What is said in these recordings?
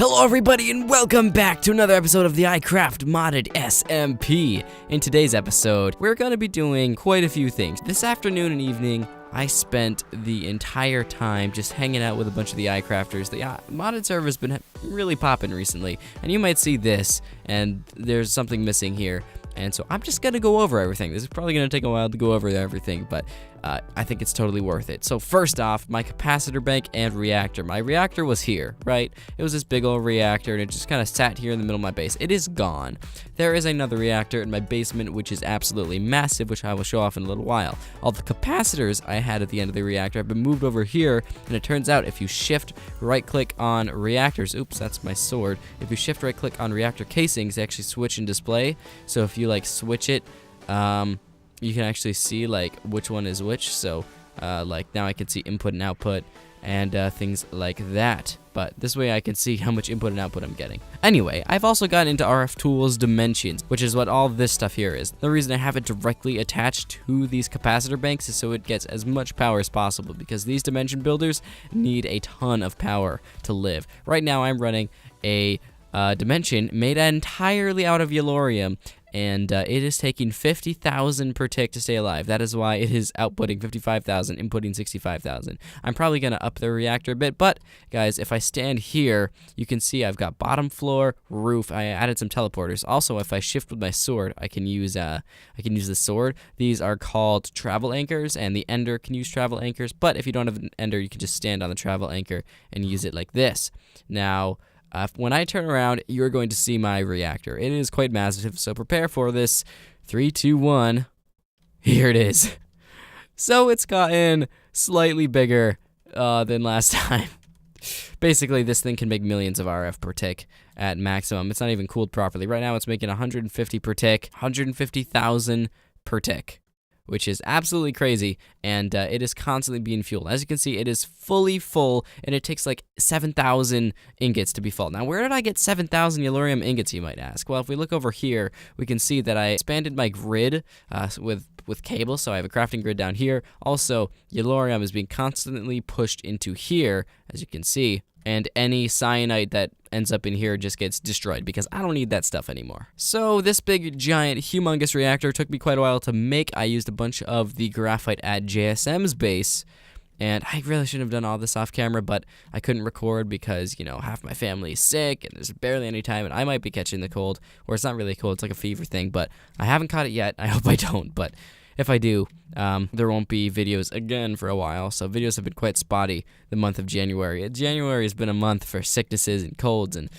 Hello everybody and welcome back to another episode of the iCraft modded SMP. In today's episode, we're going to be doing quite a few things. This afternoon and evening, I spent the entire time just hanging out with a bunch of the iCrafters. The modded server has been really popping recently, and you might see this, and there's something missing here. And so I'm just going to go over everything. This is probably going to take a while to go over everything, but I think it's totally worth it. So first off, my capacitor bank and reactor. My reactor was here, right? It was this big old reactor, and it just kind of sat here in the middle of my base. It is gone. There is another reactor in my basement, which is absolutely massive, which I will show off in a little while. All the capacitors I had at the end of the reactor have been moved over here, and it turns out if you shift right-click on reactors, oops, that's my sword. If you shift right-click on reactor casings, they actually switch in display. So if you like switch it, you can actually see like which one is which. So like now I can see input and output and things like that. But this way I can see how much input and output I'm getting. Anyway, I've also gotten into RF Tools Dimensions, which is what all this stuff here is. The reason I have it directly attached to these capacitor banks is so it gets as much power as possible, because these dimension builders need a ton of power to live. Right now I'm running a dimension made entirely out of Yellorium, and it is taking 50,000 per tick to stay alive. That is why it is outputting 55,000, inputting 65,000. I'm probably going to up the reactor a bit, but guys, if I stand here, you can see I've got bottom floor, roof. I added some teleporters. Also, if I shift with my sword, I can use the sword. These are called travel anchors, and the ender can use travel anchors, but if you don't have an ender, you can just stand on the travel anchor and use it like this. Now, when I turn around, you're going to see my reactor. It is quite massive, so prepare for this. 3, 2, 1. Here it is. So it's gotten slightly bigger than last time. Basically, this thing can make millions of RF per tick at maximum. It's not even cooled properly. Right now, it's making 150 per tick, 150,000 per tick, which is absolutely crazy, and it is constantly being fueled. As you can see, it is fully full, and it takes like 7,000 ingots to be full. Now, where did I get 7,000 Yellorium ingots, you might ask? Well, if we look over here, we can see that I expanded my grid with cables, so I have a crafting grid down here. Also, Yellorium is being constantly pushed into here, as you can see, and any cyanide that ends up in here just gets destroyed because I don't need that stuff anymore. So this big, giant, humongous reactor took me quite a while to make. I used a bunch of the graphite at JSM's base, and I really shouldn't have done all this off camera, but I couldn't record because, you know, half my family is sick, and there's barely any time, and I might be catching the cold, or it's not really a cold, it's like a fever thing, but I haven't caught it yet. I hope I don't, but if I do, there won't be videos again for a while, so videos have been quite spotty the month of January. January has been a month for sicknesses and colds and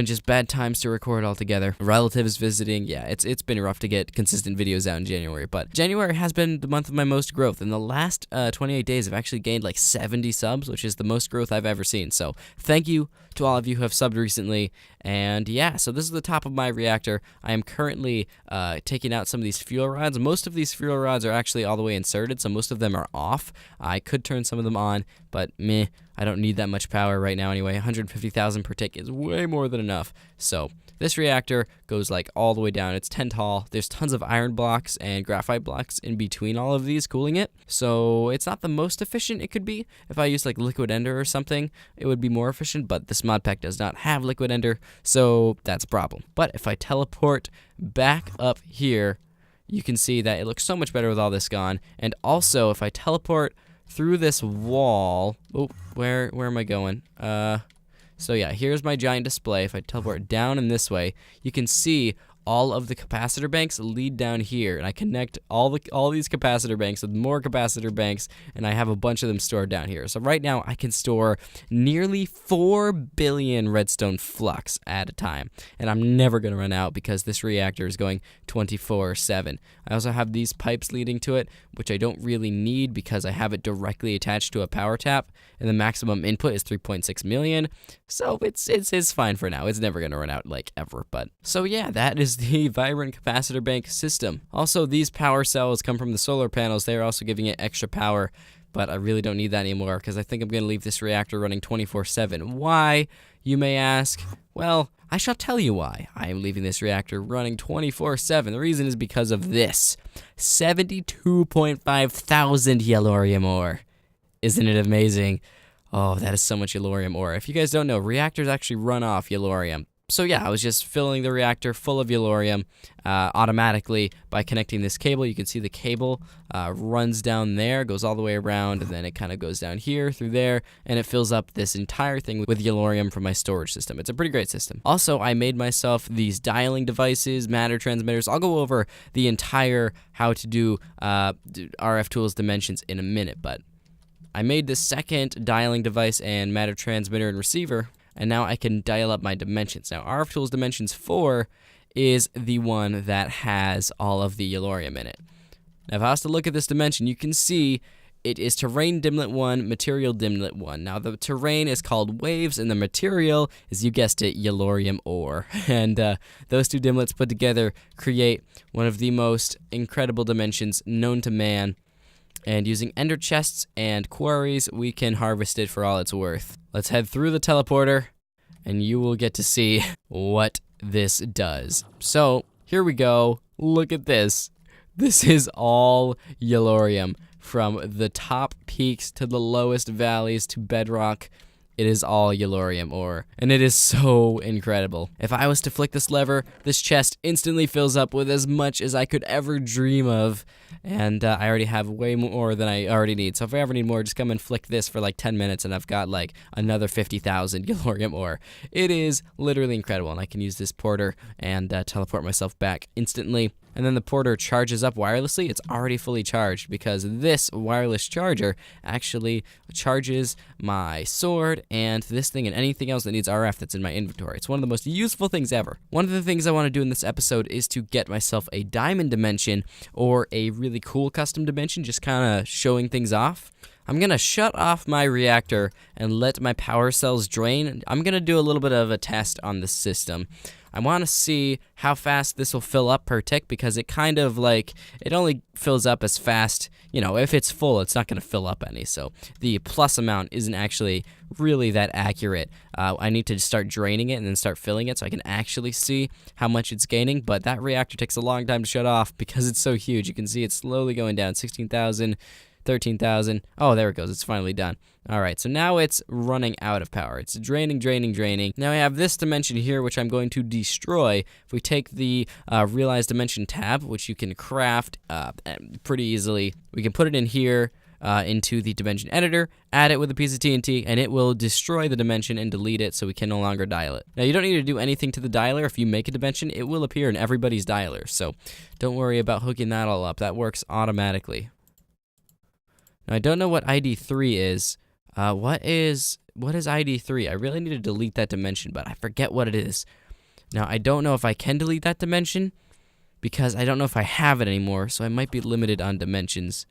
just bad times to record altogether. Relatives visiting, yeah, it's been rough to get consistent videos out in January, but January has been the month of my most growth. In the last 28 days, I've actually gained like 70 subs, which is the most growth I've ever seen. So thank you to all of you who have subbed recently. And yeah, so this is the top of my reactor. I am currently taking out some of these fuel rods. Most of these fuel rods are actually all the way inserted, so most of them are off. I could turn some of them on, but meh, I don't need that much power right now anyway. 150,000 per tick is way more than enough. So this reactor goes like all the way down. It's 10 tall. There's tons of iron blocks and graphite blocks in between all of these cooling it. So it's not the most efficient it could be. If I used like liquid ender or something, it would be more efficient, but this mod pack does not have liquid ender, so that's a problem. But if I teleport back up here, you can see that it looks so much better with all this gone. And also, if I teleport through this wall, oh, where am I going? So yeah, here's my giant display. If I teleport down in this way, you can see all of the capacitor banks lead down here, and I connect all these capacitor banks with more capacitor banks, and I have a bunch of them stored down here. So right now I can store nearly 4 billion redstone flux at a time, and I'm never going to run out because this reactor is going 24/7. I also have these pipes leading to it, which I don't really need because I have it directly attached to a power tap, and the maximum input is 3.6 million, so it's fine for now. It's never going to run out like ever. But so yeah, that is the Vibrant Capacitor Bank system. Also, these power cells come from the solar panels. They're also giving it extra power, but I really don't need that anymore because I think I'm going to leave this reactor running 24/7. Why, you may ask? Well, I shall tell you why I am leaving this reactor running 24/7. The reason is because of this. 72.5 thousand Yellorium ore. Isn't it amazing? Oh, that is so much yellorium ore. If you guys don't know, reactors actually run off yellorium. So yeah, I was just filling the reactor full of yellorium automatically by connecting this cable. You can see the cable runs down there, goes all the way around, and then it kind of goes down here through there, and it fills up this entire thing with yellorium from my storage system. It's a pretty great system. Also, I made myself these dialing devices, matter transmitters. I'll go over the entire how to do RF tools dimensions in a minute, but I made the second dialing device and matter transmitter and receiver, and now I can dial up my dimensions. Now, RF Tools Dimensions 4 is the one that has all of the yellorium in it. Now, if I was to look at this dimension, you can see it is terrain dimlet 1, material dimlet 1. Now, the terrain is called waves, and the material is, you guessed it, yellorium ore. And those two dimlets put together create one of the most incredible dimensions known to man. And using ender chests and quarries, we can harvest it for all it's worth. Let's head through the teleporter, and you will get to see what this does. So, here we go. Look at this. This is all yellorium. From the top peaks to the lowest valleys to bedrock, it is all yellorium ore, and it is so incredible. If I was to flick this lever, this chest instantly fills up with as much as I could ever dream of, and I already have way more than I already need. So if I ever need more, just come and flick this for like 10 minutes, and I've got like another 50,000 yellorium ore. It is literally incredible, and I can use this porter and teleport myself back instantly. And then the porter charges up wirelessly. It's already fully charged because this wireless charger actually charges my sword and this thing and anything else that needs RF that's in my inventory. It's one of the most useful things ever. One of the things I want to do in this episode is to get myself a diamond dimension or a really cool custom dimension, just kind of showing things off. I'm going to shut off my reactor and let my power cells drain. I'm going to do a little bit of a test on the system. I want to see how fast this will fill up per tick because it kind of like, it only fills up as fast, you know, if it's full, it's not going to fill up any. So the plus amount isn't actually really that accurate. I need to start draining it and then start filling it so I can actually see how much it's gaining. But that reactor takes a long time to shut off because it's so huge. You can see it's slowly going down, 16,000. 13,000. Oh, there it goes. It's finally done. All right, so now it's running out of power. It's draining. Now I have this dimension here, which I'm going to destroy. If we take the Realize Dimension tab, which you can craft pretty easily, we can put it in here into the dimension editor, add it with a piece of TNT, and it will destroy the dimension and delete it so we can no longer dial it. Now, you don't need to do anything to the dialer. If you make a dimension, it will appear in everybody's dialer, so don't worry about hooking that all up. That works automatically. Now, I don't know what ID3 is. What is ID3? I really need to delete that dimension, but I forget what it is. Now, I don't know if I can delete that dimension because I don't know if I have it anymore, so I might be limited on dimensions.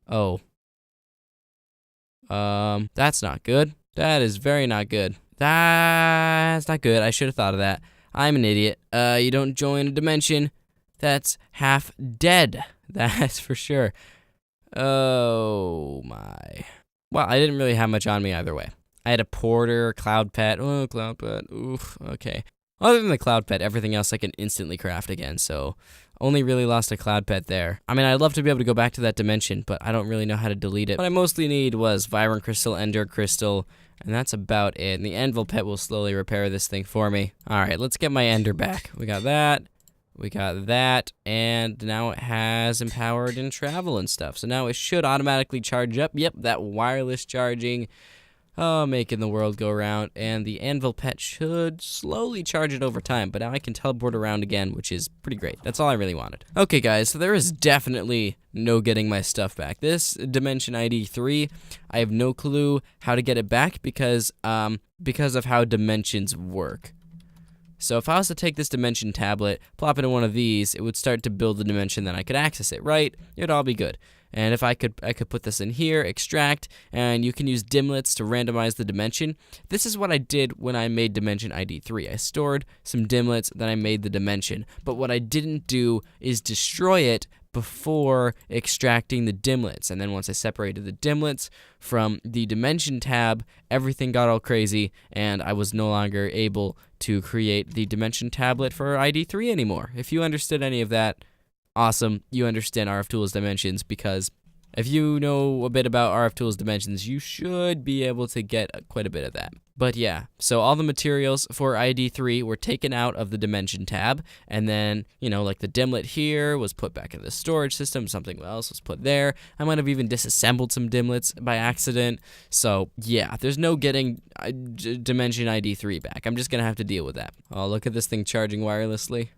Oh. That's not good. That is very not good. That's not good. I should have thought of that. I'm an idiot. You don't join a dimension that's half dead. That's for sure. Oh my. Well, I didn't really have much on me either way. I had a porter, cloud pet. Oh, cloud pet. Oof. Okay. Other than the cloud pet, everything else I can instantly craft again, so only really lost a cloud pet there. I mean, I'd love to be able to go back to that dimension, but I don't really know how to delete it. What I mostly need was Vibrant Crystal, Ender Crystal, and that's about it. And the Anvil pet will slowly repair this thing for me. All right, let's get my Ender back. We got that. We got that, and now it has empowered and travel and stuff. So now it should automatically charge up. Yep, that wireless charging, making the world go around. And the Anvil pet should slowly charge it over time. But now I can teleport around again, which is pretty great. That's all I really wanted. Okay, guys, so there is definitely no getting my stuff back. This Dimension ID 3, I have no clue how to get it back because of how dimensions work. So if I was to take this dimension tablet, plop it in one of these, it would start to build the dimension, then I could access it, right? It would all be good. And if I could put this in here, extract, and you can use dimlets to randomize the dimension. This is what I did when I made Dimension ID 3. I stored some dimlets, then I made the dimension. But what I didn't do is destroy it before extracting the dimlets. And then once I separated the dimlets from the dimension tab, everything got all crazy, and I was no longer able to create the dimension tablet for ID3 anymore. If you understood any of that, awesome. You understand RF Tools dimensions because If you know a bit about RF Tools Dimensions, you should be able to get quite a bit of that. But yeah, so all the materials for ID3 were taken out of the Dimension tab, and then, you know, like the dimlet here was put back in the storage system, something else was put there. I might have even disassembled some dimlets by accident. So yeah, there's no getting Dimension ID3 back. I'm just gonna have to deal with that. Oh, look at this thing charging wirelessly.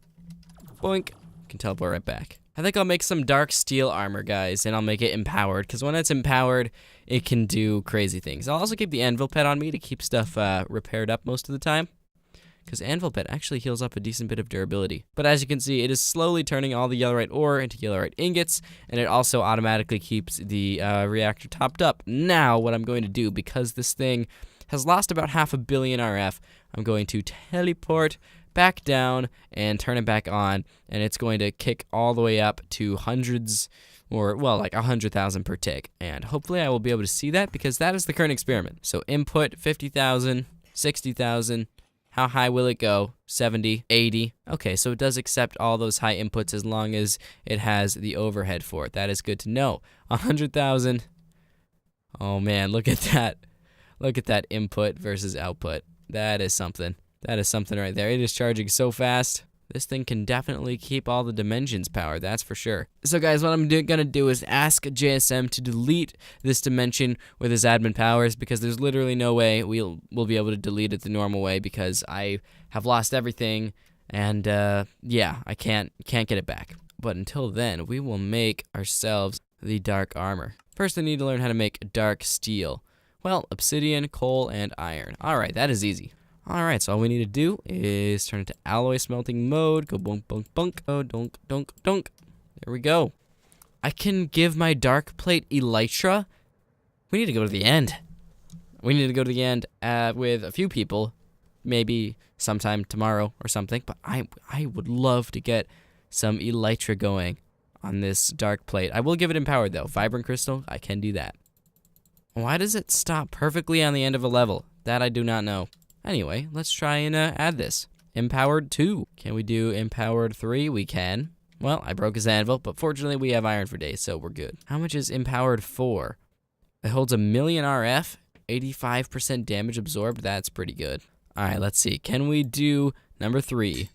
Boink, can teleport right back. I think I'll make some dark steel armor, guys, and I'll make it empowered, because when it's empowered, it can do crazy things. I'll also keep the anvil pet on me to keep stuff repaired up most of the time, because anvil pet actually heals up a decent bit of durability. But as you can see, it is slowly turning all the yellowite ore into yellowite ingots, and it also automatically keeps the reactor topped up. Now, what I'm going to do, because this thing has lost about 500 million RF, I'm going to teleport back down and turn it back on, and it's going to kick all the way up to hundreds, or well, like 100,000 per tick, and hopefully I will be able to see that, because that is the current experiment. So input 50,000, 60,000. How high will it go? 70, 80. Okay, so it does accept all those high inputs as long as it has the overhead for it. That is good to know. 100,000. Oh man, look at that. Look at that input versus output. That is something. That is something right there. It is charging so fast. This thing can definitely keep all the dimensions powered, that's for sure. So guys, what I'm gonna do is ask JSM to delete this dimension with his admin powers, because there's literally no way we'll be able to delete it the normal way, because I have lost everything, and yeah, I can't get it back. But until then, we will make ourselves the dark armor. First, I need to learn how to make dark steel. Well, obsidian, coal, and iron. Alright, that is easy. Alright, so all we need to do is turn it to alloy smelting mode. Go bunk, bunk, bunk. Oh, dunk, dunk, dunk. There we go. I can give my dark plate elytra. We need to go to the end. We need to go to the end with a few people. Maybe sometime tomorrow or something. But I would love to get some elytra going on this dark plate. I will give it empowered, though. Vibrant crystal, I can do that. Why does it stop perfectly on the end of a level? That I do not know. Anyway, let's try and add this. Empowered 2. Can we do empowered 3? We can. Well, I broke his anvil, but fortunately we have iron for days, so we're good. How much is empowered 4? It holds 1 million RF, 85% damage absorbed. That's pretty good. All right, let's see. Can we do number 3?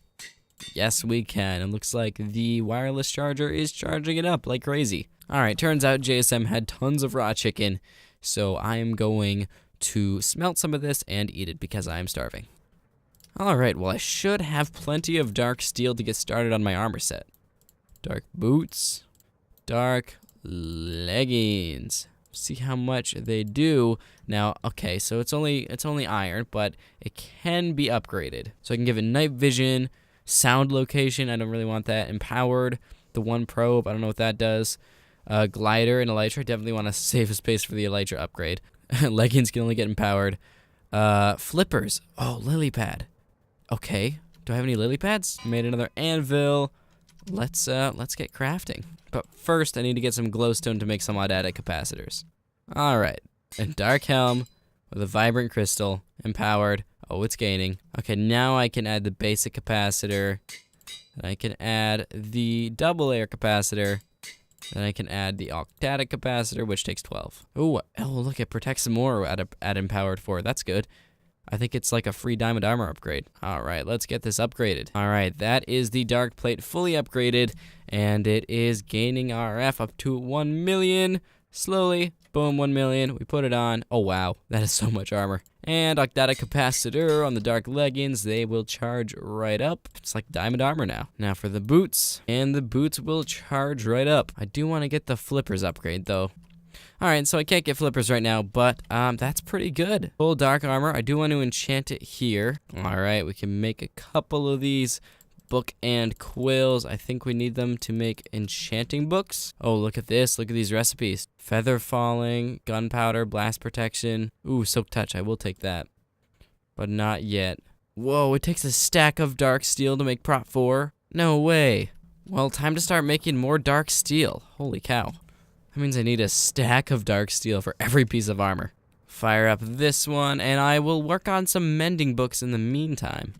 Yes, we can. It looks like the wireless charger is charging it up like crazy. All right, turns out JSM had tons of raw chicken, so I am going to smelt some of this and eat it because I am starving. Alright, well I should have plenty of dark steel to get started on my armor set. Dark boots, dark leggings. See how much they do. Now, okay, so it's only iron, but it can be upgraded. So I can give it night vision, sound location, I don't really want that. Empowered, the one probe, I don't know what that does. Glider and elytra, definitely want to save a space for the elytra upgrade. Leggings can only get empowered. Flippers. Oh, lily pad. Okay. Do I have any lily pads? Made another anvil. Let's get crafting. But first, I need to get some glowstone to make some automatic capacitors. All right. A dark helm with a vibrant crystal, empowered. Oh, it's gaining. Okay, now I can add the basic capacitor. And I can add the double layer capacitor. Then I can add the octadic capacitor, which takes 12. Ooh, oh, look, it protects some more at empowered 4. That's good. I think it's like a free diamond armor upgrade. All right, let's get this upgraded. All right, that is the dark plate fully upgraded, and it is gaining RF up to 1 million. Slowly, boom, 1 million. We put it on. Oh, wow, that is so much armor. And octadic capacitor on the dark leggings, they will charge right up. It's like diamond armor now. Now for the boots, and the boots will charge right up. I do want to get the flippers upgrade though. All right, so I can't get flippers right now, but that's pretty good. Full dark armor, I do want to enchant it here. All right, we can make a couple of these book and quills. I think we need them to make enchanting books. Oh, look at this. Look at these recipes. Feather falling, gunpowder, blast protection. Ooh, silk touch. I will take that. But not yet. Whoa, it takes a stack of dark steel to make prop 4? No way. Well, time to start making more dark steel. Holy cow. That means I need a stack of dark steel for every piece of armor. Fire up this one, and I will work on some mending books in the meantime.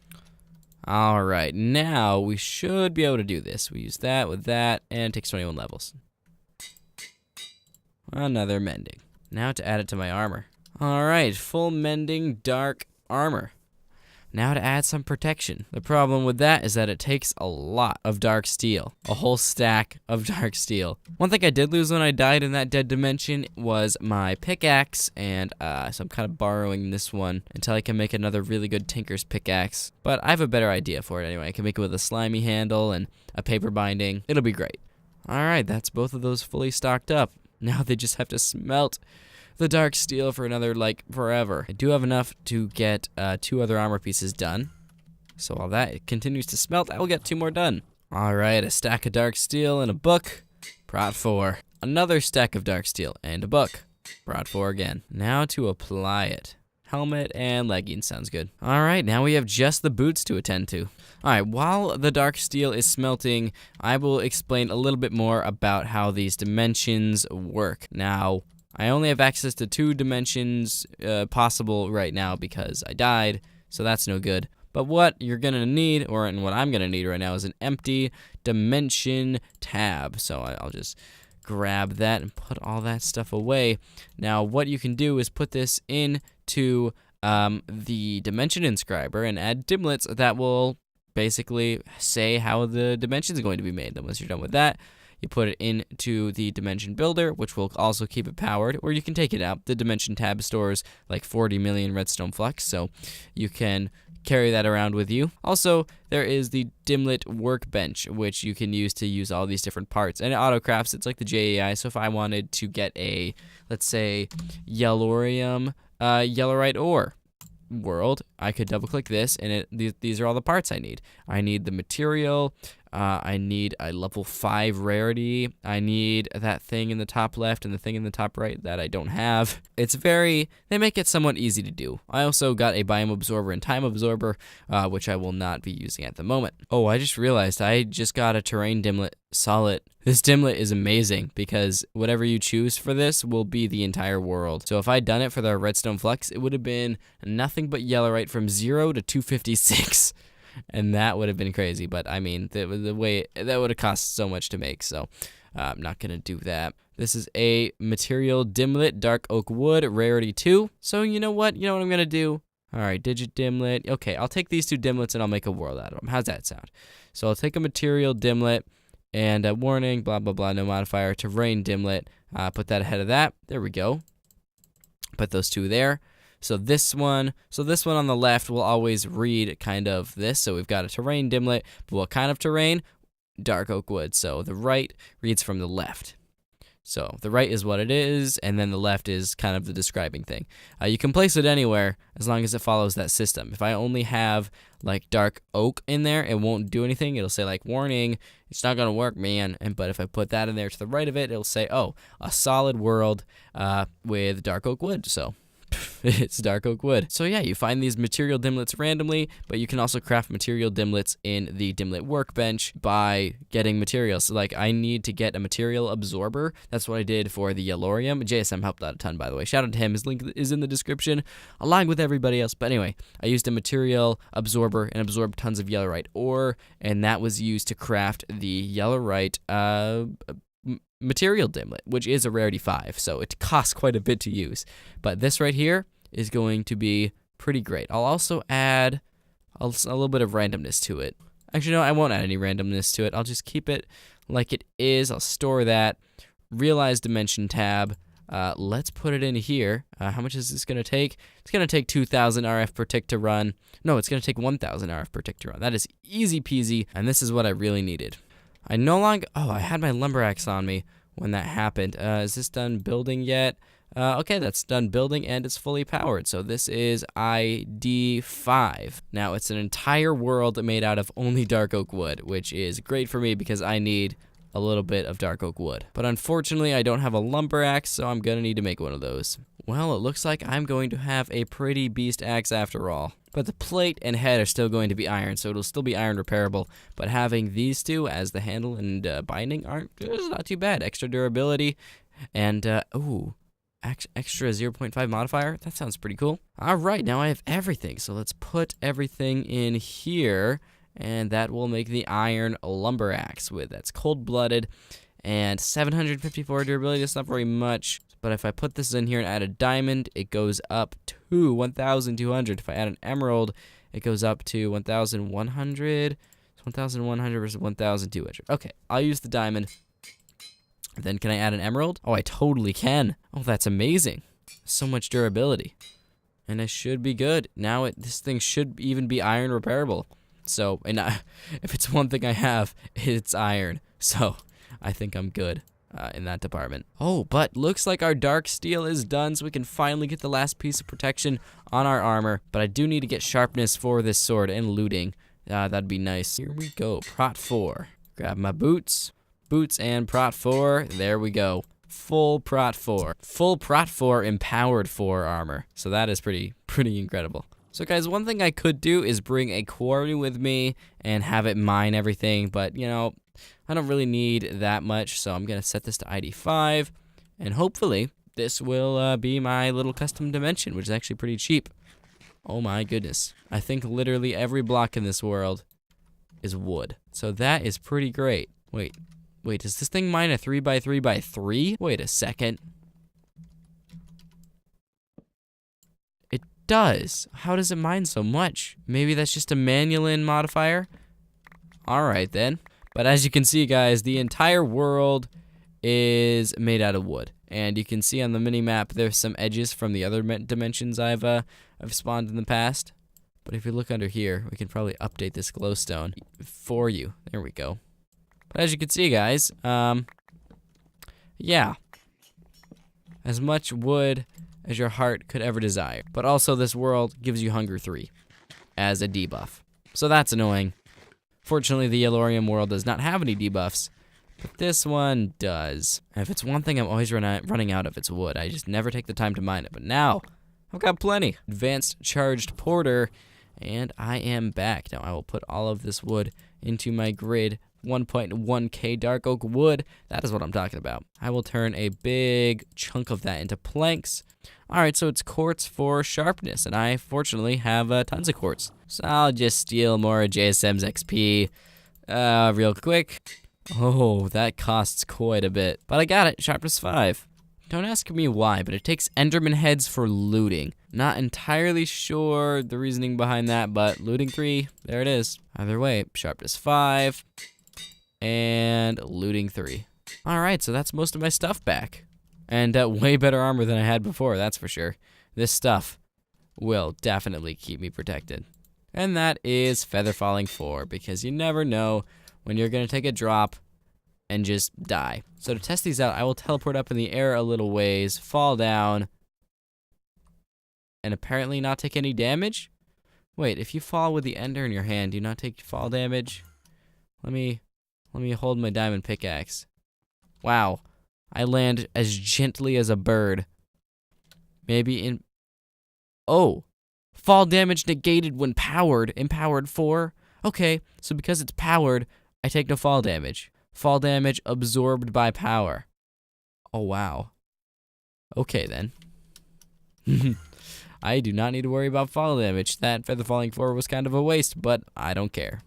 All right, now we should be able to do this. We use that with that, and it takes 21 levels. Another mending. Now to add it to my armor. Alright, full mending dark armor. Now to add some protection. The problem with that is that it takes a lot of dark steel. A whole stack of dark steel. One thing I did lose when I died in that dead dimension was my pickaxe, and so I'm kind of borrowing this one until I can make another really good tinker's pickaxe. But I have a better idea for it anyway. I can make it with a slimy handle and a paper binding. It'll be great. Alright, that's both of those fully stocked up. Now they just have to smelt the dark steel for another, like, forever. I do have enough to get 2 other armor pieces done. So while that continues to smelt, I will get 2 more done. Alright, a stack of dark steel and a book. Prot 4. Another stack of dark steel and a book. Prot 4 again. Now to apply it. Helmet and leggings sounds good. Alright, now we have just the boots to attend to. Alright, while the dark steel is smelting, I will explain a little bit more about how these dimensions work. Now, I only have access to 2 dimensions possible right now because I died, so that's no good. But what you're gonna need, and what I'm gonna need right now, is an empty dimension tab. So I'll just grab that and put all that stuff away. Now, what you can do is put this into the dimension inscriber and add dimlets that will basically say how the dimension is going to be made. Then once you're done with that, you put it into the dimension builder, which will also keep it powered, or you can take it out. The dimension tab stores like 40 million redstone flux, so you can carry that around with you. Also, there is the dimlet workbench, which you can use all these different parts. And it auto-crafts, it's like the JAI, so if I wanted to get a, let's say, yellorium, yellorite ore world, I could double-click this, and these are all the parts I need. I need the material, I need a level 5 rarity, I need that thing in the top left and the thing in the top right that I don't have. They make it somewhat easy to do. I also got a biome absorber and time absorber, which I will not be using at the moment. Oh, I just realized I just got a terrain dimlet solid. This dimlet is amazing because whatever you choose for this will be the entire world. So if I'd done it for the redstone flux, it would have been nothing but yellorite from 0 to 256. And that would have been crazy, but I mean, the way that would have cost so much to make, so I'm not gonna do that. This is a material dimlet, dark oak wood, rarity 2. So you know what I'm gonna do? All right, digit dimlet. Okay, I'll take these 2 dimlets and I'll make a world out of them. How's that sound? So I'll take a material dimlet and a warning, blah blah blah, no modifier, terrain dimlet. Put that ahead of that. There we go. Put those 2 there. So this one on the left will always read kind of this. So we've got a terrain dimlet, but what kind of terrain? Dark oak wood. So the right reads from the left. So the right is what it is, and then the left is kind of the describing thing. You can place it anywhere as long as it follows that system. If I only have like dark oak in there, it won't do anything. It'll say like, warning, it's not gonna work, man. But if I put that in there to the right of it, it'll say, oh, a solid world with dark oak wood. So it's dark oak wood. So yeah, you find these material dimlets randomly, but you can also craft material dimlets in the dimlet workbench by getting materials. So like, I need to get a material absorber. That's what I did for the yellorium. JSM helped out a ton, by the way. Shout out to him. His link is in the description, along with everybody else. But anyway, I used a material absorber and absorbed tons of yellorite ore, and that was used to craft the yellorite material dimlet, which is a rarity 5, so it costs quite a bit to use. But this right here is going to be pretty great. I'll also add a little bit of randomness to it. Actually, no, I won't add any randomness to it. I'll just keep it like it is. I'll store that. Realize dimension tab. Let's put it in here. How much is this going to take? It's going to take 2,000 RF per tick to run. No, it's going to take 1,000 RF per tick to run. That is easy peasy, and this is what I really needed. I had my lumber axe on me when that happened. Is this done building yet? Okay, that's done building and it's fully powered. So this is ID 5. Now it's an entire world made out of only dark oak wood, which is great for me because I need a little bit of dark oak wood. But unfortunately, I don't have a lumber axe, so I'm gonna need to make one of those. Well, it looks like I'm going to have a pretty beast axe after all. But the plate and head are still going to be iron, so it'll still be iron repairable. But having these 2 as the handle and binding is not too bad. Extra durability and, extra 0.5 modifier. That sounds pretty cool. All right, now I have everything. So let's put everything in here, and that will make the iron lumber axe that's cold-blooded. And 754 durability, that's not very much. But if I put this in here and add a diamond, it goes up to 1,200. If I add an emerald, it goes up to 1,100. It's 1,100 versus 1,200. Okay, I'll use the diamond. Then can I add an emerald? Oh, I totally can. Oh, that's amazing. So much durability. And I should be good. Now this thing should even be iron repairable. So, and if it's one thing I have, it's iron. So, I think I'm good in that department. Oh, but looks like our dark steel is done, so we can finally get the last piece of protection on our armor. But I do need to get sharpness for this sword and looting. That'd be nice. Here we go. Prot 4. Grab my boots. Boots and Prot 4. There we go. Full Prot 4. Full Prot 4 empowered 4 armor. So that is pretty incredible. So guys, one thing I could do is bring a quarry with me and have it mine everything, but you know, I don't really need that much, so I'm gonna set this to ID 5, and hopefully this will be my little custom dimension, which is actually pretty cheap. Oh my goodness. I think literally every block in this world is wood. So that is pretty great. Wait, does this thing mine a 3x3x3? Wait a second. It does. How does it mine so much? Maybe that's just a manual modifier? Alright then. But as you can see, guys, the entire world is made out of wood. And you can see on the mini-map there's some edges from the other dimensions I've spawned in the past. But if you look under here, we can probably update this glowstone for you. There we go. But as you can see, guys, yeah. As much wood as your heart could ever desire. But also this world gives you Hunger 3 as a debuff. So that's annoying. Fortunately, the Yellorium world does not have any debuffs, but this one does. And if it's one thing I'm always running out of, it's wood. I just never take the time to mine it. But now, I've got plenty. Advanced Charged Porter, and I am back. Now I will put all of this wood into my grid. 1.1k dark oak wood. That is what I'm talking about. I will turn a big chunk of that into planks. Alright, so it's quartz for sharpness, and I fortunately have tons of quartz. So I'll just steal more of JSM's XP real quick. Oh, that costs quite a bit. But I got it, sharpness 5. Don't ask me why, but it takes Enderman heads for looting. Not entirely sure the reasoning behind that, but looting 3, there it is. Either way, sharpness 5. And looting 3. Alright, so that's most of my stuff back. And way better armor than I had before, that's for sure. This stuff will definitely keep me protected. And that is Feather Falling 4, because you never know when you're going to take a drop and just die. So to test these out, I will teleport up in the air a little ways, fall down, and apparently not take any damage? Wait, if you fall with the ender in your hand, do you not take fall damage? Let me hold my diamond pickaxe. Wow. I land as gently as a bird. Maybe in... Oh. Fall damage negated when powered. Empowered 4. Okay, so because it's powered, I take no fall damage. Fall damage absorbed by power. Oh, wow. Okay, then. I do not need to worry about fall damage. That Feather Falling 4 was kind of a waste, but I don't care.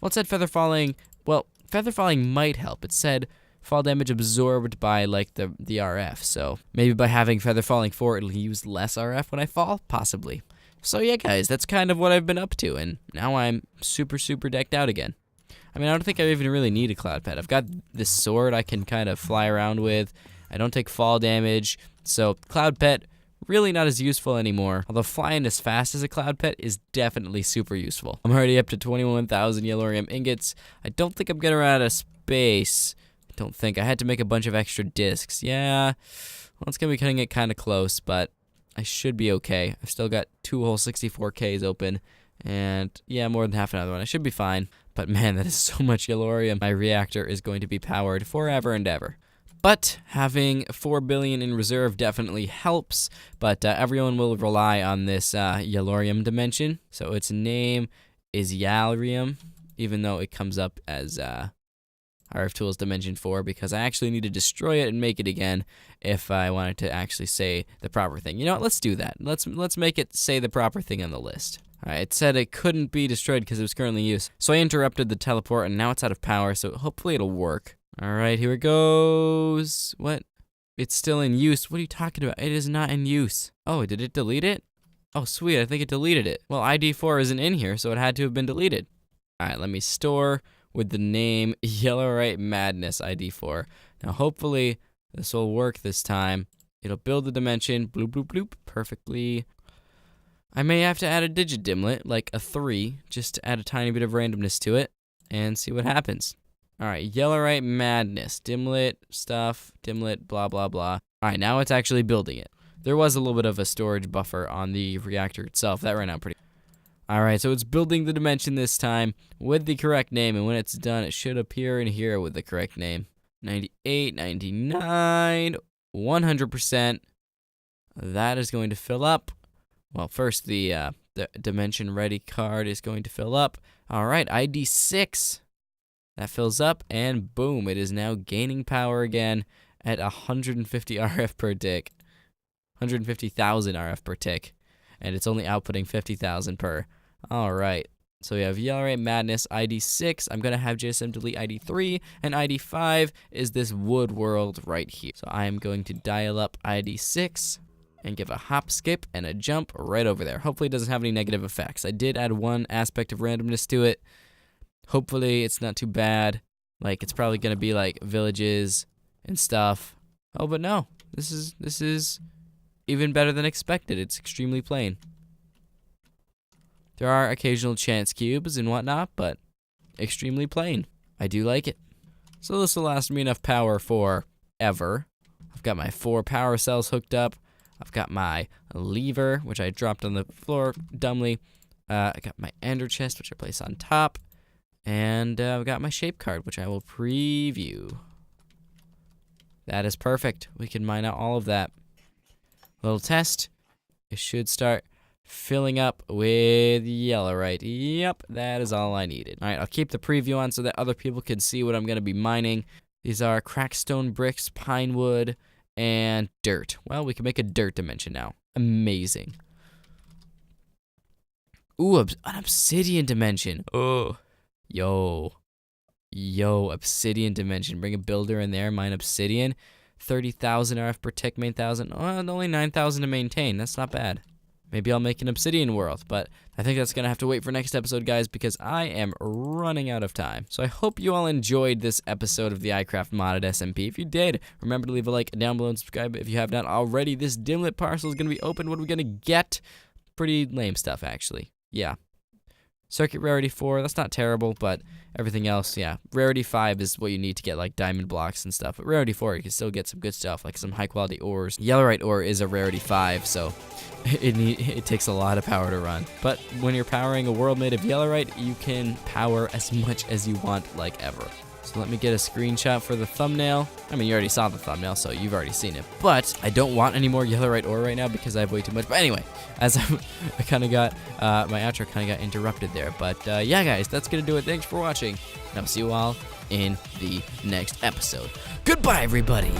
Well, it said Feather Falling... Well, Feather Falling might help. It said fall damage absorbed by, like, the RF. So maybe by having Feather Falling 4, it'll use less RF when I fall? Possibly. So yeah, guys, that's kind of what I've been up to. And now I'm super, super decked out again. I mean, I don't think I even really need a cloud pet. I've got this sword I can kind of fly around with. I don't take fall damage. So cloud pet, really not as useful anymore. Although flying as fast as a cloud pet is definitely super useful. I'm already up to 21,000 Yellorium ingots. I don't think I'm gonna run out of space. I don't think. I had to make a bunch of extra discs. Yeah, well, it's gonna be cutting it kind of close, but I should be okay. I've still got 2 whole 64Ks open, and yeah, more than half another one. I should be fine. But man, that is so much Yellorium. My reactor is going to be powered forever and ever. But having 4 billion in reserve definitely helps, but everyone will rely on this Yellorium dimension. So its name is Yallorium, even though it comes up as RF Tools Dimension 4, because I actually need to destroy it and make it again if I wanted to actually say the proper thing. You know what, let's do that. Let's make it say the proper thing on the list. Alright, it said it couldn't be destroyed because it was currently used. So I interrupted the teleport and now it's out of power, so hopefully it'll work. All right, here it goes. What? It's still in use. What are you talking about? It is not in use. Oh, did it delete it? Oh, sweet. I think it deleted it. Well, ID4 isn't in here, so it had to have been deleted. All right, let me store with the name Yellowite Madness ID4. Now, hopefully, this will work this time. It'll build the dimension. Bloop, bloop, bloop. Perfectly. I may have to add a digit dimlet, like a 3, just to add a tiny bit of randomness to it, and see what happens. All right, Yellowite Madness, dimlet stuff, dimlet, blah, blah, blah. All right, now it's actually building it. There was a little bit of a storage buffer on the reactor itself. That ran out pretty. All right, so it's building the dimension this time with the correct name, and when it's done, it should appear in here with the correct name. 98, 99, 100%. That is going to fill up. Well, first the dimension ready card is going to fill up. All right, ID 6. That fills up, and boom, it is now gaining power again at 150 RF per tick. 150,000 RF per tick. And it's only outputting 50,000 per. All right. So we have Yellowite Madness ID 6. I'm going to have JSM delete ID 3. And ID 5 is this wood world right here. So I am going to dial up ID 6 and give a hop, skip, and a jump right over there. Hopefully it doesn't have any negative effects. I did add one aspect of randomness to it. Hopefully it's not too bad. Like, it's probably going to be like villages and stuff. Oh, but no. This is even better than expected. It's extremely plain. There are occasional chance cubes and whatnot, but extremely plain. I do like it. So this will last me enough power for ever. I've got my 4 power cells hooked up. I've got my lever, which I dropped on the floor dumbly. I got my ender chest, which I place on top. And I've got my shape card, which I will preview. That is perfect. We can mine out all of that. Little test. It should start filling up with Yellowite. Yep, that is all I needed. All right, I'll keep the preview on so that other people can see what I'm going to be mining. These are crackstone bricks, pine wood, and dirt. Well, we can make a dirt dimension now. Amazing. Ooh, an obsidian dimension. Oh. Yo, obsidian dimension. Bring a builder in there, mine obsidian. 30,000 RF per tick, main 1,000. Oh, only 9,000 to maintain. That's not bad. Maybe I'll make an obsidian world, but I think that's going to have to wait for next episode, guys, because I am running out of time. So I hope you all enjoyed this episode of the iCraft modded SMP. If you did, remember to leave a like down below and subscribe if you have not already. This dimlet parcel is going to be open. What are we going to get? Pretty lame stuff, actually. Yeah. Circuit Rarity 4, that's not terrible, but everything else, yeah. Rarity 5 is what you need to get, like, diamond blocks and stuff. But Rarity 4, you can still get some good stuff, like some high-quality ores. Yellowite ore is a Rarity 5, so it takes a lot of power to run. But when you're powering a world made of Yellowite, you can power as much as you want, like ever. So let me get a screenshot for the thumbnail. I mean, you already saw the thumbnail, so you've already seen it. But I don't want any more Yellowite ore right now because I have way too much. But anyway, as I kind of got, my outro kind of got interrupted there. But yeah, guys, that's going to do it. Thanks for watching. And I'll see you all in the next episode. Goodbye, everybody.